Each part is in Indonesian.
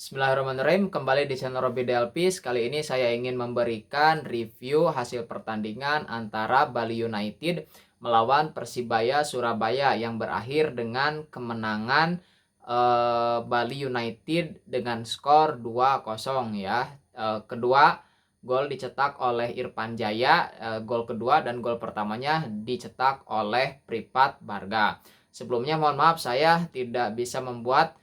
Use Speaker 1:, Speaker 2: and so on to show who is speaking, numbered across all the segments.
Speaker 1: Bismillahirrahmanirrahim, kembali di channel Robby Delpis. Kali ini saya ingin memberikan review hasil pertandingan antara Bali United melawan Persibaya Surabaya yang berakhir dengan kemenangan Bali United dengan skor 2-0 ya. Kedua gol dicetak oleh Irfan Jaya, gol kedua dan gol pertamanya dicetak oleh Pripat Barga. Sebelumnya mohon maaf saya tidak bisa membuat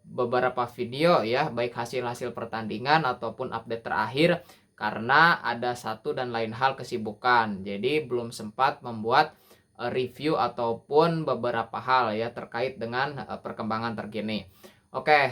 Speaker 1: beberapa video ya, baik hasil-hasil pertandingan ataupun update terakhir karena ada satu dan lain hal kesibukan. Jadi belum sempat membuat review ataupun beberapa hal ya terkait dengan perkembangan terkini. Oke,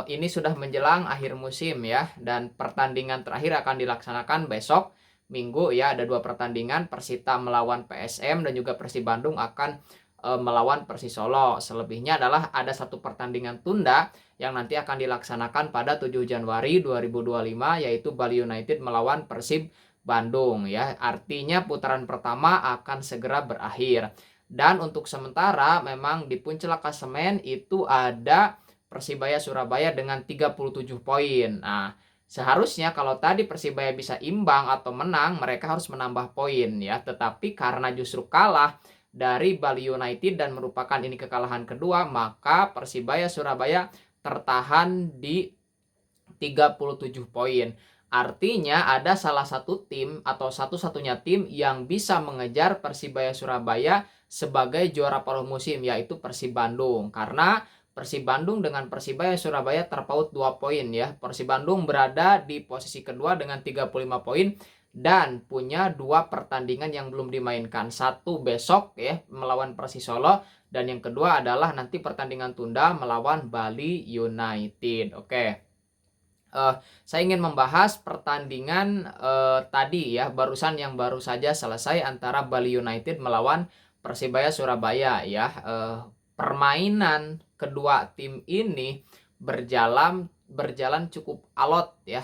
Speaker 1: ini sudah menjelang akhir musim ya, dan pertandingan terakhir akan dilaksanakan besok Minggu ya. Ada dua pertandingan, Persita melawan PSM dan juga Persib Bandung akan melawan Persisolo. Selebihnya adalah ada satu pertandingan tunda yang nanti akan dilaksanakan pada 7 Januari 2025, yaitu Bali United melawan Persib Bandung ya. Artinya putaran pertama akan segera berakhir. Dan untuk sementara memang di puncak klasemen itu ada Persibaya Surabaya dengan 37 poin. Nah, seharusnya kalau tadi Persibaya bisa imbang atau menang, mereka harus menambah poin ya. Tetapi karena justru kalah dari Bali United dan merupakan ini kekalahan kedua, maka Persibaya Surabaya tertahan di 37 poin. Artinya ada salah satu tim atau satu-satunya tim yang bisa mengejar Persibaya Surabaya sebagai juara paruh musim, yaitu Persib Bandung. Karena Persib Bandung dengan Persibaya Surabaya terpaut 2 poin ya. Persib Bandung berada di posisi kedua dengan 35 poin dan punya dua pertandingan yang belum dimainkan. Satu besok ya melawan Persisolo, dan yang kedua adalah nanti pertandingan tunda melawan Bali United. Oke. Saya ingin membahas pertandingan tadi ya, barusan yang baru saja selesai antara Bali United melawan Persibaya Surabaya ya. Permainan kedua tim ini berjalan cukup alot ya.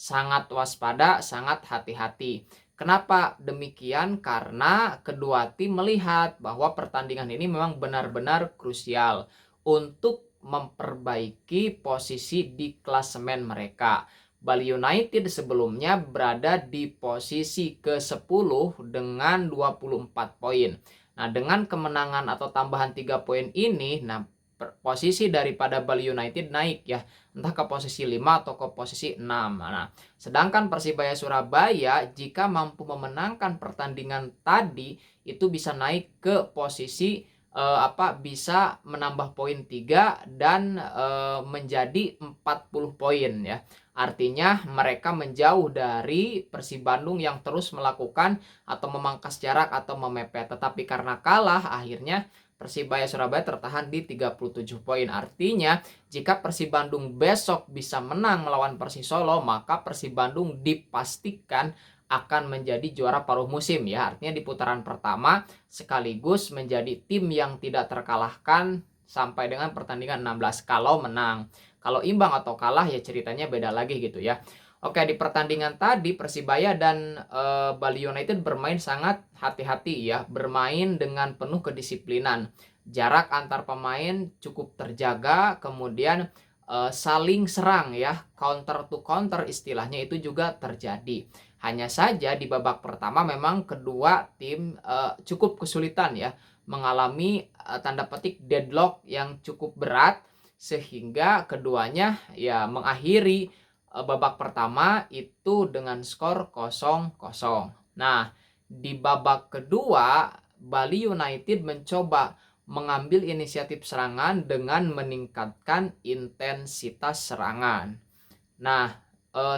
Speaker 1: Sangat waspada, sangat hati-hati. Kenapa demikian? Karena kedua tim melihat bahwa pertandingan ini memang benar-benar krusial untuk memperbaiki posisi di klasemen mereka. Bali United sebelumnya berada di posisi ke-10 dengan 24 poin. Nah, dengan kemenangan atau tambahan 3 poin ini, posisi daripada Bali United naik ya, entah ke posisi 5 atau ke posisi 6. Nah, sedangkan Persibaya Surabaya jika mampu memenangkan pertandingan tadi itu bisa naik ke posisi bisa menambah poin 3 dan menjadi 40 poin ya. Artinya mereka menjauh dari Persib Bandung yang terus melakukan atau memangkas jarak atau memepet. Tetapi karena kalah akhirnya Persibaya Surabaya tertahan di 37 poin. Artinya jika Persib Bandung besok bisa menang melawan Persisolo, maka Persib Bandung dipastikan akan menjadi juara paruh musim ya. Artinya di putaran pertama sekaligus menjadi tim yang tidak terkalahkan sampai dengan pertandingan 16 kalau menang. Kalau imbang atau kalah ya ceritanya beda lagi gitu ya. Oke, di pertandingan tadi Persibaya dan Bali United bermain sangat hati-hati ya, bermain dengan penuh kedisiplinan. Jarak antar pemain cukup terjaga, kemudian saling serang ya, counter to counter istilahnya itu juga terjadi. Hanya saja di babak pertama memang kedua tim cukup kesulitan ya, mengalami tanda petik deadlock yang cukup berat sehingga keduanya ya mengakhiri babak pertama itu dengan skor 0-0. Nah, di babak kedua Bali United mencoba mengambil inisiatif serangan dengan meningkatkan intensitas serangan. Nah,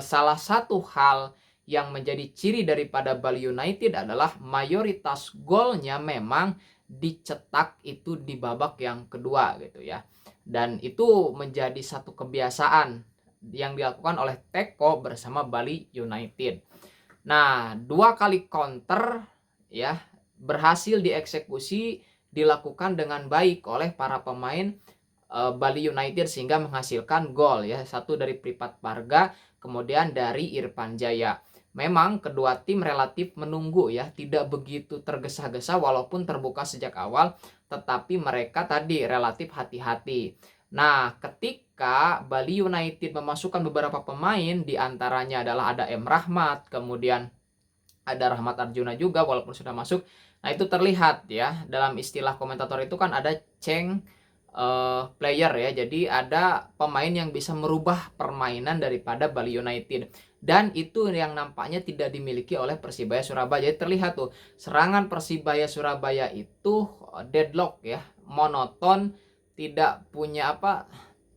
Speaker 1: salah satu hal yang menjadi ciri daripada Bali United adalah mayoritas golnya memang dicetak itu di babak yang kedua gitu ya. Dan itu menjadi satu kebiasaan yang dilakukan oleh Teko bersama Bali United. Nah, 2 kali counter ya berhasil dieksekusi, dilakukan dengan baik oleh para pemain Bali United sehingga menghasilkan gol ya, satu dari Pripat Barga, kemudian dari Irfan Jaya. Memang kedua tim relatif menunggu ya, tidak begitu tergesa-gesa walaupun terbuka sejak awal, tetapi mereka tadi relatif hati-hati. Nah, ketika Bali United memasukkan beberapa pemain, di antaranya adalah ada M. Rahmat, kemudian ada Rahmat Arjuna juga walaupun sudah masuk. Nah, itu terlihat ya, dalam istilah komentator itu kan ada change player ya. Jadi ada pemain yang bisa merubah permainan daripada Bali United. Dan itu yang nampaknya tidak dimiliki oleh Persibaya Surabaya. Jadi terlihat tuh, serangan Persibaya Surabaya itu deadlock ya, monoton, tidak punya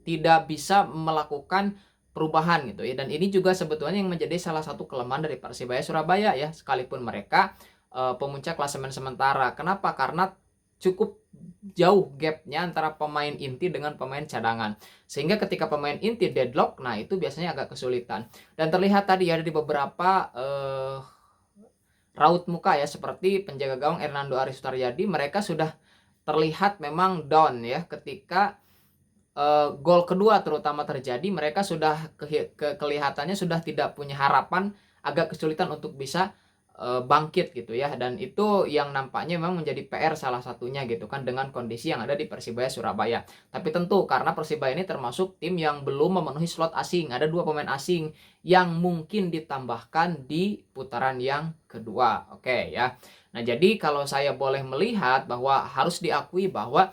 Speaker 1: tidak bisa melakukan perubahan gitu ya. Dan ini juga sebetulnya yang menjadi salah satu kelemahan dari Persibaya Surabaya ya, sekalipun mereka pemuncak klasemen sementara. Kenapa? Karena cukup jauh gapnya antara pemain inti dengan pemain cadangan, sehingga ketika pemain inti deadlock, nah itu biasanya agak kesulitan. Dan terlihat tadi ada di beberapa raut muka ya, seperti penjaga gawang Hernando Ari Sutaryadi, mereka sudah terlihat memang down ya ketika gol kedua terutama terjadi. Mereka sudah kelihatannya sudah tidak punya harapan, agak kesulitan untuk bisa bangkit gitu ya. Dan itu yang nampaknya memang menjadi PR salah satunya gitu kan, dengan kondisi yang ada di Persibaya Surabaya. Tapi tentu karena Persibaya ini termasuk tim yang belum memenuhi slot asing, ada 2 pemain asing yang mungkin ditambahkan di putaran yang kedua. Oke ya. Nah, jadi kalau saya boleh melihat bahwa harus diakui bahwa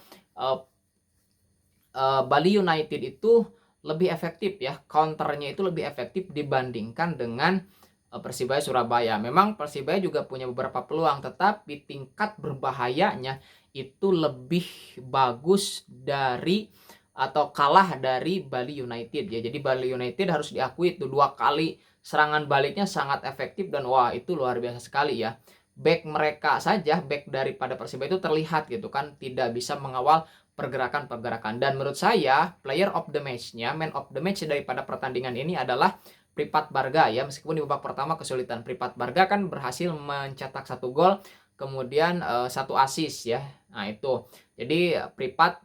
Speaker 1: Bali United itu lebih efektif ya, counternya itu lebih efektif dibandingkan dengan Persibaya Surabaya. Memang Persibaya juga punya beberapa peluang, tetapi tingkat berbahayanya itu lebih bagus dari atau kalah dari Bali United ya. Jadi Bali United harus diakui itu 2 kali serangan baliknya sangat efektif, dan wah itu luar biasa sekali ya. Back mereka saja, back daripada Persibaya itu terlihat gitu kan, tidak bisa mengawal pergerakan-pergerakan. Dan menurut saya player of the match-nya, man of the match daripada pertandingan ini adalah Pripat Barga ya. Meskipun di babak pertama kesulitan, Pripat Barga kan berhasil mencetak 1 gol, kemudian 1 assist ya. Nah itu, jadi Pripat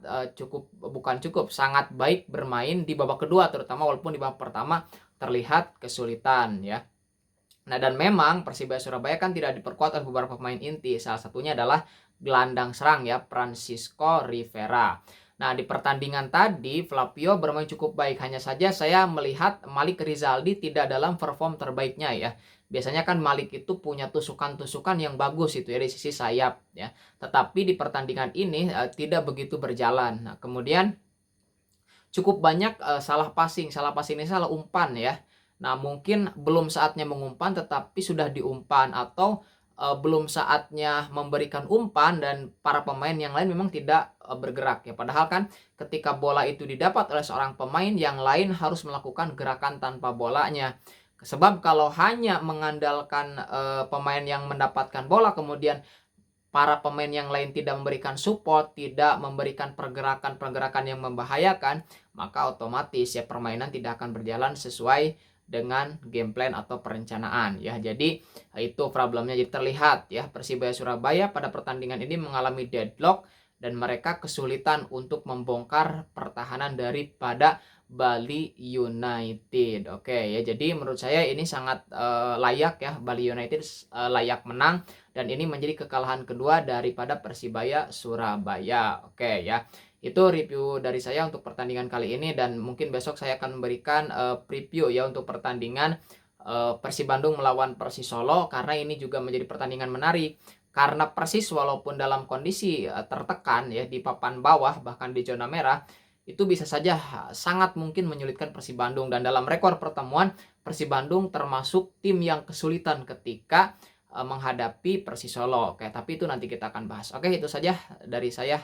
Speaker 1: sangat baik bermain di babak kedua terutama, walaupun di babak pertama terlihat kesulitan ya. Nah, dan memang Persibaya Surabaya kan tidak diperkuat oleh beberapa pemain inti. Salah satunya adalah gelandang serang ya, Francisco Rivera. Nah, di pertandingan tadi Flavio bermain cukup baik. Hanya saja saya melihat Malik Rizaldi tidak dalam perform terbaiknya ya. Biasanya kan Malik itu punya tusukan-tusukan yang bagus itu ya di sisi sayap ya. Tetapi di pertandingan ini tidak begitu berjalan. Nah, kemudian cukup banyak salah passing. Salah passing ini salah umpan ya. Nah, mungkin belum saatnya mengumpan tetapi sudah diumpan, atau belum saatnya memberikan umpan dan para pemain yang lain memang tidak bergerak ya. Padahal kan ketika bola itu didapat oleh seorang pemain, yang lain harus melakukan gerakan tanpa bolanya. Sebab kalau hanya mengandalkan pemain yang mendapatkan bola, kemudian para pemain yang lain tidak memberikan support, tidak memberikan pergerakan-pergerakan yang membahayakan, maka otomatis ya permainan tidak akan berjalan sesuai dengan game plan atau perencanaan ya. Jadi itu problemnya. Jadi terlihat ya, Persibaya Surabaya pada pertandingan ini mengalami deadlock dan mereka kesulitan untuk membongkar pertahanan daripada Bali United. Oke ya, jadi menurut saya ini sangat layak ya, Bali United layak menang, dan ini menjadi kekalahan kedua daripada Persibaya Surabaya. Oke ya. Itu review dari saya untuk pertandingan kali ini, dan mungkin besok saya akan memberikan preview ya untuk pertandingan Persib Bandung melawan Persis Solo, karena ini juga menjadi pertandingan menarik. Karena Persis walaupun dalam kondisi tertekan ya di papan bawah, bahkan di zona merah, itu bisa saja sangat mungkin menyulitkan Persib Bandung. Dan dalam rekor pertemuan, Persib Bandung termasuk tim yang kesulitan ketika menghadapi Persis Solo. Oke, tapi itu nanti kita akan bahas. Oke, itu saja dari saya.